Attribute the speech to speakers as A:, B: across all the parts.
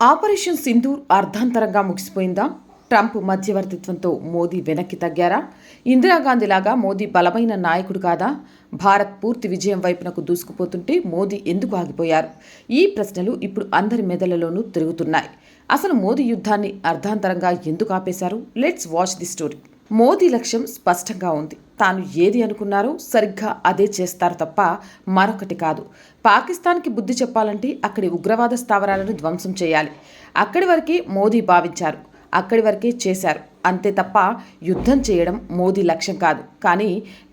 A: Operation Sindoor అర్ధాంతరంగా ముగిసిపోయిందా? Trump మధ్యవర్తిత్వంతో Modi వెనక్కి తగ్గారా? ఇందిరాగాంధీలాగా మోదీ బలమైన నాయకుడు కాదా? భారత్ పూర్తి విజయం వైపునకు దూసుకుపోతుంటే మోదీ ఎందుకు ఆగిపోయారు? ఈ ప్రశ్నలు ఇప్పుడు అందరి మెదళ్లలోనూ తిరుగుతున్నాయి. అసలు మోదీ యుద్ధాన్ని అర్ధాంతరంగా ఎందుకు ఆపేశారు? Let's watch the story. Modi లక్ష్యం స్పష్టంగా ఉంది. తాను ఏది అనుకున్నారో సరిగ్గా అదే చేస్తారు తప్ప మరొకటి కాదు. పాకిస్తాన్కి బుద్ధి చెప్పాలంటే అక్కడి ఉగ్రవాద స్థావరాలను ధ్వంసం చేయాలి. అక్కడి వరకే మోదీ భావించారు, అక్కడి వరకే చేశారు. అంతే తప్ప యుద్ధం చేయడం మోదీ లక్ష్యం కాదు. కానీ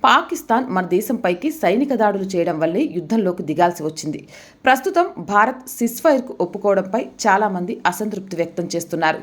A: పాకిస్తాన్ మన దేశంపైకి సైనిక దాడులు చేయడం వల్లే యుద్ధంలోకి దిగాల్సి వచ్చింది. ప్రస్తుతం భారత్ సిస్ఫైర్కు ఒప్పుకోవడంపై చాలామంది అసంతృప్తి వ్యక్తం చేస్తున్నారు.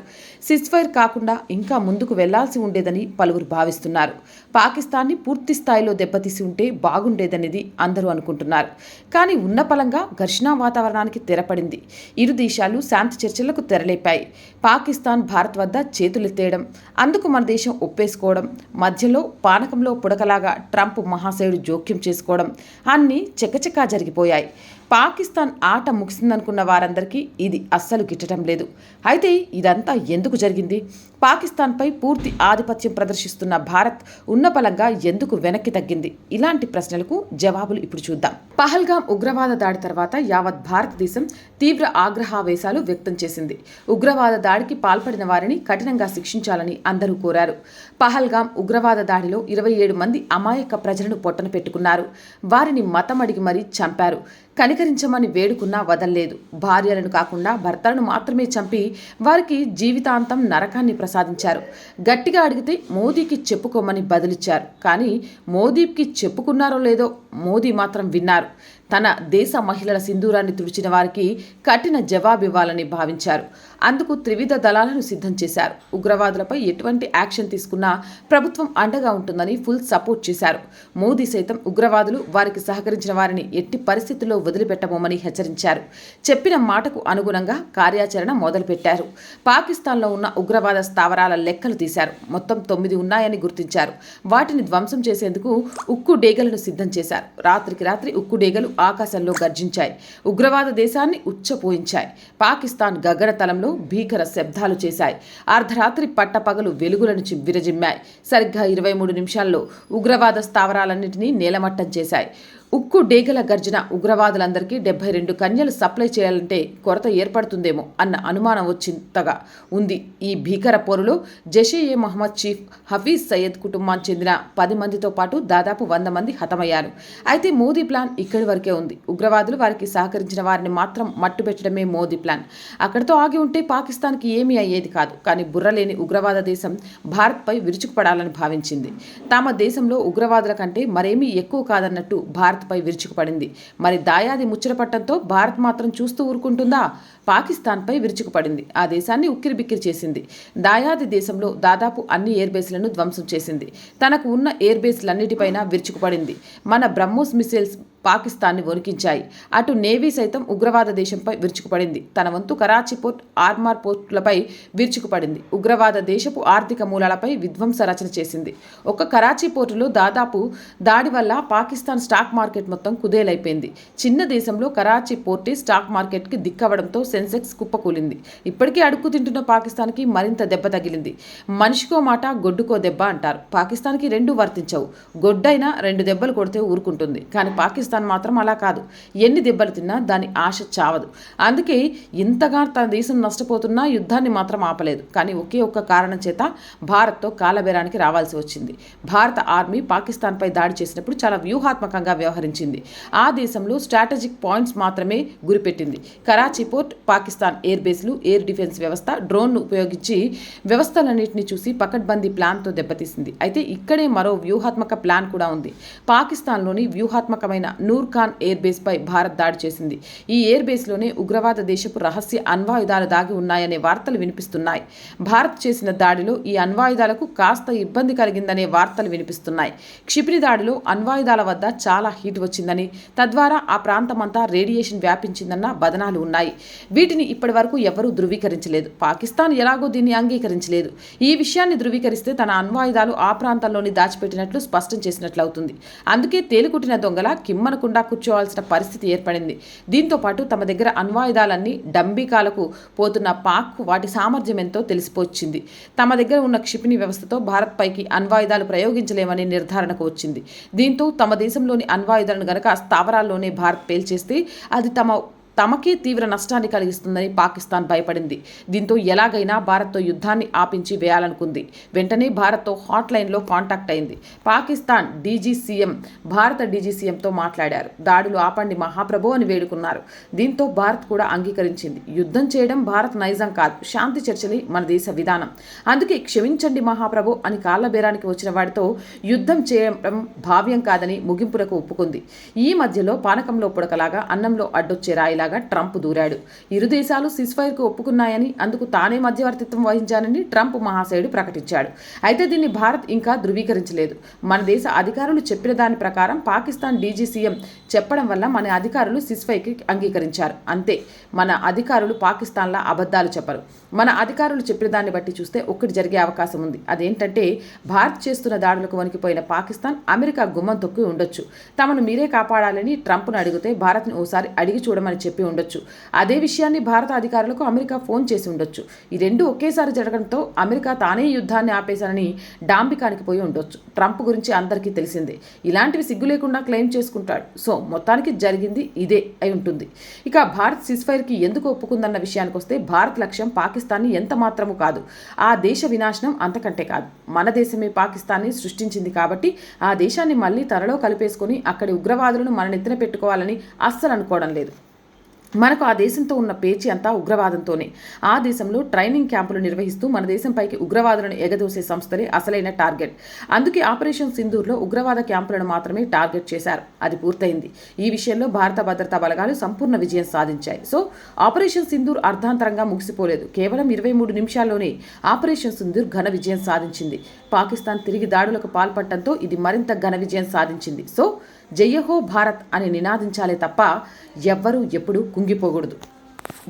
A: సిస్ఫైర్ కాకుండా ఇంకా ముందుకు వెళ్లాల్సి ఉండేదని పలువురు భావిస్తున్నారు. పాకిస్తాన్ని పూర్తి స్థాయిలో దెబ్బతీసి ఉంటే బాగుండేదనేది అందరూ అనుకుంటున్నారు. కానీ ఉన్న పలంగా ఘర్షణా వాతావరణానికి తెరపడింది. ఇరు దేశాలు శాంతి చర్చలకు తెరలేపాయి. పాకిస్తాన్ భారత్ వద్ద చేతులెత్తేయడం, అందుకు మన దేశం ఒప్పేసుకోవడం, మధ్యలో పానకంలో పుడకలాగా ట్రంప్ మహాశయుడు జోక్యం చేసుకోవడం అన్నీ చకచకా జరిగిపోయాయి. పాకిస్తాన్ ఆట ముగిసిందనుకున్న వారందరికీ ఇది అస్సలు గిట్టడం లేదు. అయితే ఇదంతా ఎందుకు జరిగింది? పాకిస్తాన్పై పూర్తి ఆధిపత్యం ప్రదర్శిస్తున్న భారత్ ఉన్నపలంగా ఎందుకు వెనక్కి తగ్గింది? ఇలాంటి ప్రశ్నలకు జవాబులు ఇప్పుడు చూద్దాం. పహల్గాం ఉగ్రవాద దాడి తర్వాత యావత్ భారతదేశం తీవ్ర ఆగ్రహావేశాలు వ్యక్తం చేసింది. ఉగ్రవాద దాడికి పాల్పడిన వారిని కఠినంగా శిక్షించాలని అందరూ కోరారు. పహల్గాం ఉగ్రవాద దాడిలో 27 మంది అమాయక ప్రజలను పొట్టన పెట్టుకున్నారు. వారిని మతం అడిగి మరీ చంపారు. కనికరించమని వేడుకున్నా వదల్లేదు. భార్యలను కాకుండా భర్తలను మాత్రమే చంపి వారికి జీవితాంతం నరకాన్ని ప్రసాదించారు. గట్టిగా అడిగితే మోదీకి చెప్పుకోమని బదులిచ్చారు. కానీ మోదీకి చెప్పుకున్నారో లేదో మోదీ మాత్రం విన్నారు. తన దేశ మహిళల సింధూరాన్ని తుడిచిన వారికి కఠిన జవాబివ్వాలని భావించారు. అందుకు త్రివిధ దళాలను సిద్ధం చేశారు. ఉగ్రవాదులపై ఎటువంటి యాక్షన్ తీసుకున్నా ప్రభుత్వం అండగా ఉంటుందని ఫుల్ సపోర్ట్ చేశారు. మోదీ సైతం ఉగ్రవాదులు వారికి సహకరించిన వారిని ఎట్టి పరిస్థితుల్లో వదిలిపెట్టబోమని హెచ్చరించారు. చెప్పిన మాటకు అనుగుణంగా కార్యాచరణ మొదలుపెట్టారు. పాకిస్తాన్లో ఉన్న ఉగ్రవాద స్థావరాల లెక్కలు తీశారు. మొత్తం 9 ఉన్నాయని గుర్తించారు. వాటిని ధ్వంసం చేసేందుకు ఉక్కు డేగలను సిద్ధం చేశారు. రాత్రికి రాత్రి ఉక్కు డేగలు ఆకాశంలో గర్జించాయి. ఉగ్రవాద దేశాన్ని ఉచ్చపోయించాయి. పాకిస్తాన్ గగనతలంలో భీకర శబ్దాలు చేశాయి. అర్ధరాత్రి పట్టపగలు వెలుగులను విరజిమ్మాయి. సరిగ్గా 23 నిమిషాల్లో ఉగ్రవాద స్థావరాలన్నింటినీ నేలమట్టం చేశాయి. ఉక్కు డేగల గర్జన ఉగ్రవాదులందరికీ 72 కన్యలు సప్లై చేయాలంటే కొరత ఏర్పడుతుందేమో అన్న అనుమానం వచ్చింతగా ఉంది. ఈ భీకర పోరులో జైషే మహమ్మద్ చీఫ్ హఫీజ్ సయ్యద్ కుటుంబానికి చెందిన 10 మందితో పాటు దాదాపు 100 మంది హతమయ్యారు. అయితే మోదీ ప్లాన్ ఇక్కడి వరకే ఉంది. ఉగ్రవాదులు వారికి సహకరించిన వారిని మాత్రం మట్టుపెట్టడమే మోదీ ప్లాన్. అక్కడితో ఆగి ఉంటే పాకిస్తాన్కి ఏమీ అయ్యేది కాదు. కానీ బుర్రలేని ఉగ్రవాద దేశం భారత్పై విరుచుకుపడాలని భావించింది. తమ దేశంలో ఉగ్రవాదుల కంటే మరేమీ ఎక్కువ కాదన్నట్టు భారత్పై విరుచుకుపడింది. మరి దాయాది ముచ్చటపట్టంతో భారత్ మాత్రం చూస్తూ ఊరుకుంటుందా? పాకిస్తాన్పై విరుచుకుపడింది. ఆ దేశాన్ని ఉక్కిరిబిక్కిరి చేసింది. దాయాది దేశంలో దాదాపు అన్ని ఎయిర్ బేస్లను ధ్వంసం చేసింది. తనకు ఉన్న ఎయిర్ బేస్లన్నిటిపైన విరుచుకుపడింది. మన బ్రహ్మోస్ మిసైల్స్ పాకిస్తాన్ని వణికించాయి. అటు నేవీ సైతం ఉగ్రవాద దేశంపై విరుచుకుపడింది. తన వంతు కరాచీ పోర్ట్, ఆర్మార్ పోర్టులపై విరుచుకుపడింది. ఉగ్రవాద దేశపు ఆర్థిక మూలాలపై విధ్వంస రచన చేసింది. ఒక కరాచీ పోర్టులో దాదాపు దాడి వల్ల పాకిస్తాన్ స్టాక్ మార్కెట్ మొత్తం కుదేలైపోయింది. చిన్న దేశంలో కరాచీ పోర్టే స్టాక్ మార్కెట్కి దిక్కవడంతో సెన్సెక్స్ కుప్పకూలింది. ఇప్పటికీ అడుక్కు తింటున్న పాకిస్తాన్కి మరింత దెబ్బ తగిలింది. మనిషికో మాట గొడ్డుకో దెబ్బ అంటారు. పాకిస్తాన్కి 2 వర్తించవు. గొడ్డైనా 2 దెబ్బలు కొడితే ఊరుకుంటుంది. కానీ పాకిస్తాన్ మాత్రం అలా కాదు. ఎన్ని దెబ్బలు తిన్నా దాని ఆశ చావదు. అందుకే ఇంతగా తన దేశం నష్టపోతున్నా యుద్ధాన్ని మాత్రం ఆపలేదు. కానీ ఒకే ఒక్క కారణం చేత భారత్తో కాలబేరానికి రావాల్సి వచ్చింది. భారత ఆర్మీ పాకిస్తాన్పై దాడి చేసినప్పుడు చాలా వ్యూహాత్మకంగా వ్యవహరించింది. ఆ దేశంలో స్ట్రాటజిక్ పాయింట్స్ మాత్రమే గురిపెట్టింది. కరాచీ పోర్ట్, పాకిస్తాన్ ఎయిర్ బేస్లు, ఎయిర్ డిఫెన్స్ వ్యవస్థ, డ్రోన్ను ఉపయోగించి వ్యవస్థలన్నింటినీ చూసి పకడ్బందీ ప్లాన్తో దెబ్బతీసింది. అయితే ఇక్కడే మరో వ్యూహాత్మక ప్లాన్ కూడా ఉంది. పాకిస్తాన్లోని వ్యూహాత్మకమైన నూర్ ఖాన్ ఎయిర్ బేస్ పై భారత్ దాడి చేసింది. ఈ ఎయిర్ బేస్లోనే ఉగ్రవాద దేశపు రహస్య అణ్వాయుధాలు దాగి ఉన్నాయనే వార్తలు వినిపిస్తున్నాయి. భారత్ చేసిన దాడిలో ఈ అణ్వాయుధాలకు కాస్త ఇబ్బంది కలిగిందనే వార్తలు వినిపిస్తున్నాయి. క్షిపణి దాడిలో అణ్వాయుధాల వద్ద చాలా హీట్ వచ్చిందని, తద్వారా ఆ ప్రాంతమంతా రేడియేషన్ వ్యాపించిందన్న బదనాలు ఉన్నాయి. వీటిని ఇప్పటి వరకు ఎవరూ ధృవీకరించలేదు. పాకిస్తాన్ ఎలాగో దీన్ని అంగీకరించలేదు. ఈ విషయాన్ని ధృవీకరిస్తే తన అణ్వాయుధాలు ఆ ప్రాంతంలోని దాచిపెట్టినట్లు స్పష్టం చేసినట్లవుతుంది. అందుకే తేలికుట్టిన దొంగల కిమ్మన అనుమానకుండా కూర్చోవాల్సిన పరిస్థితి ఏర్పడింది. దీంతో పాటు తమ దగ్గర అణ్వాయుధాలన్నీ డంబీకాలకు పోతున్న పాక్కు వాటి సామర్థ్యం ఎంతో తెలిసిపోచ్చింది. తమ దగ్గర ఉన్న క్షిపణి వ్యవస్థతో భారత్ పైకి అణ్వాయుధాలు ప్రయోగించలేమని నిర్ధారణకు వచ్చింది. దీంతో తమ దేశంలోని అణ్వాయుధాలను గనక స్థావరాల్లోనే భారత్ పేల్చేస్తే అది తమకే తీవ్ర నష్టాన్ని కలిగిస్తుందని పాకిస్తాన్ భయపడింది. దీంతో ఎలాగైనా భారత్తో యుద్ధాన్ని ఆపించి వేయాలనుకుంది. వెంటనే భారత్తో హాట్లైన్లో కాంటాక్ట్ అయింది. పాకిస్తాన్ డీజీసీఎం భారత డీజీసీఎంతో మాట్లాడారు. దాడులు ఆపండి మహాప్రభు అని వేడుకున్నారు. దీంతో భారత్ కూడా అంగీకరించింది. యుద్ధం చేయడం భారత్ నైజం కాదు, శాంతి చర్చలే మన దేశ విధానం. అందుకే క్షమించండి మహాప్రభు అని కాళ్ళబేరానికి వచ్చిన వాడితో యుద్ధం చేయడం భావ్యం కాదని ముగింపులకు ఒప్పుకుంది. ఈ మధ్యలో పానకంలో పుడకలాగా అన్నంలో అడ్డొచ్చే రాయిలా ట్రంప్ దూరాడు. ఇరు దేశాలు సిస్ఫైర్కు ఒప్పుకున్నాయని, అందుకు తానే మధ్యవర్తిత్వం వహించానని ట్రంప్ మహాశయుడు ప్రకటించాడు. అయితే దీన్ని భారత్ ఇంకా ధృవీకరించలేదు. మన దేశ అధికారులు చెప్పిన దాని ప్రకారం పాకిస్తాన్ డీజీసీఎం చెప్పడం వల్ల మన అధికారులు సిస్ఫైర్కి అంగీకరించారు. అంతే. మన అధికారులు పాకిస్తాన్లా అబద్ధాలు చెప్పరు. మన అధికారులు చెప్పిన దాన్ని బట్టి చూస్తే ఒక్కటి జరిగే అవకాశం ఉంది. అదేంటంటే భారత్ చేస్తున్న దాడులకు వణికిపోయిన పాకిస్తాన్ అమెరికా గుమ్మం తొక్కి ఉండొచ్చు. తమను మీరే కాపాడాలని ట్రంప్ను అడిగితే భారత్ని ఓసారి అడిగి చూడమని చెప్పి ఉండొచ్చు. అదే విషయాన్ని భారత అధికారులకు అమెరికా ఫోన్ చేసి ఉండొచ్చు. ఈ రెండు ఒకేసారి జరగడంతో అమెరికా తానే యుద్ధాన్ని ఆపేశానని డాంబికానికి పోయి ఉండొచ్చు. ట్రంప్ గురించి అందరికీ తెలిసిందే. ఇలాంటివి సిగ్గు లేకుండా క్లెయిమ్ చేసుకుంటాడు. సో మొత్తానికి జరిగింది ఇదే అయి ఉంటుంది. ఇక భారత్ సిస్ఫైర్కి ఎందుకు ఒప్పుకుందన్న విషయానికి వస్తే భారత్ లక్ష్యం పాకిస్తాన్ని ఎంత మాత్రము కాదు. ఆ దేశ వినాశనం అంతకంటే కాదు. మన దేశమే పాకిస్తాన్ని సృష్టించింది కాబట్టి ఆ దేశాన్ని మళ్ళీ తనలో కలిపేసుకొని అక్కడి ఉగ్రవాదులను మన నెత్తిన పెట్టుకోవాలని అస్సలు అనుకోవడం లేదు. మనకు ఆ దేశంతో ఉన్న పేచీ అంతా ఉగ్రవాదంతోనే. ఆ దేశంలో ట్రైనింగ్ క్యాంపులు నిర్వహిస్తూ మన దేశంపైకి ఉగ్రవాదులను ఎగదోసే సంస్థలే అసలైన టార్గెట్. అందుకే ఆపరేషన్ సింధూర్లో ఉగ్రవాద క్యాంపులను మాత్రమే టార్గెట్ చేశారు. అది పూర్తయింది. ఈ విషయంలో భారత భద్రతా బలగాలు సంపూర్ణ విజయం సాధించాయి. సో ఆపరేషన్ సింధూర్ అర్ధాంతరంగా ముగిసిపోలేదు. కేవలం 23 నిమిషాల్లోనే ఆపరేషన్ సింధూర్ ఘన విజయం సాధించింది. పాకిస్తాన్ తిరిగి దాడులకు పాల్పడటంతో ఇది మరింత ఘన విజయం సాధించింది. సో జయహో భారత్ అని నినాదించాలే తప్ప ఎవ్వరూ ఎప్పుడూ కుంగిపోకూడదు.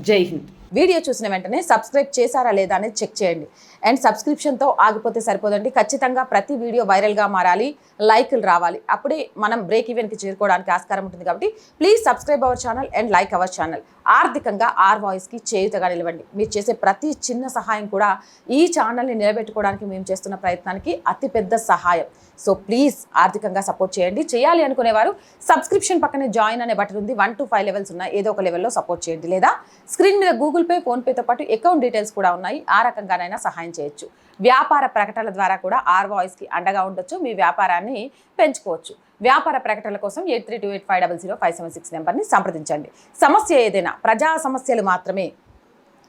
A: జై హింద్.
B: వీడియో చూసిన వెంటనే సబ్స్క్రైబ్ చేశారా లేదా అనేది చెక్ చేయండి. అండ్ సబ్స్క్రిప్షన్తో ఆగిపోతే సరిపోదండి. ఖచ్చితంగా ప్రతి వీడియో వైరల్గా మారాలి, లైకులు రావాలి. అప్పుడే మనం బ్రేక్ ఈవెన్కి చేరుకోవడానికి ఆస్కారం ఉంటుంది. కాబట్టి please subscribe our channel and like our channel. ఆర్థికంగా ఆర్ వాయిస్కి చేయుతగా నిలవండి. మీరు చేసే ప్రతి చిన్న సహాయం కూడా ఈ ఛానల్ని నిలబెట్టుకోవడానికి మేము చేస్తున్న ప్రయత్నానికి అతిపెద్ద సహాయం. సో ప్లీజ్ ఆర్థికంగా సపోర్ట్ చేయండి. చేయాలి అనుకునేవారు సబ్స్క్రిప్షన్ పక్కనే జాయిన్ అనే బటన్ ఉంది. 1 to 5 లెవెల్స్ ఉన్నాయి. ఏదో ఒక లెవెల్లో సపోర్ట్ చేయండి. లేదా స్క్రీన్ మీద గూగుల్ పే, ఫోన్పేతో పాటు అకౌంట్ డీటెయిల్స్ కూడా ఉన్నాయి. ఆ రకంగానైనా సహాయం చేయొచ్చు. వ్యాపార ప్రకటనల ద్వారా కూడా ఆర్ వాయిస్కి అండగా ఉండొచ్చు. మీ వ్యాపారాన్ని పెంచుకోవచ్చు. వ్యాపార ప్రకటనల కోసం 8328500576 నెంబర్ని సంప్రదించండి. సమస్య ఏదైనా, ప్రజా సమస్యలు మాత్రమే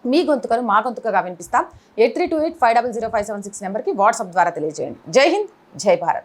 B: మీ గొంతుకను మా గొంతుకగా వినిపిస్తాం. 8328500576 నెంబర్కి వాట్సాప్ ద్వారా తెలియజేయండి. జై హింద్, జై భారత్.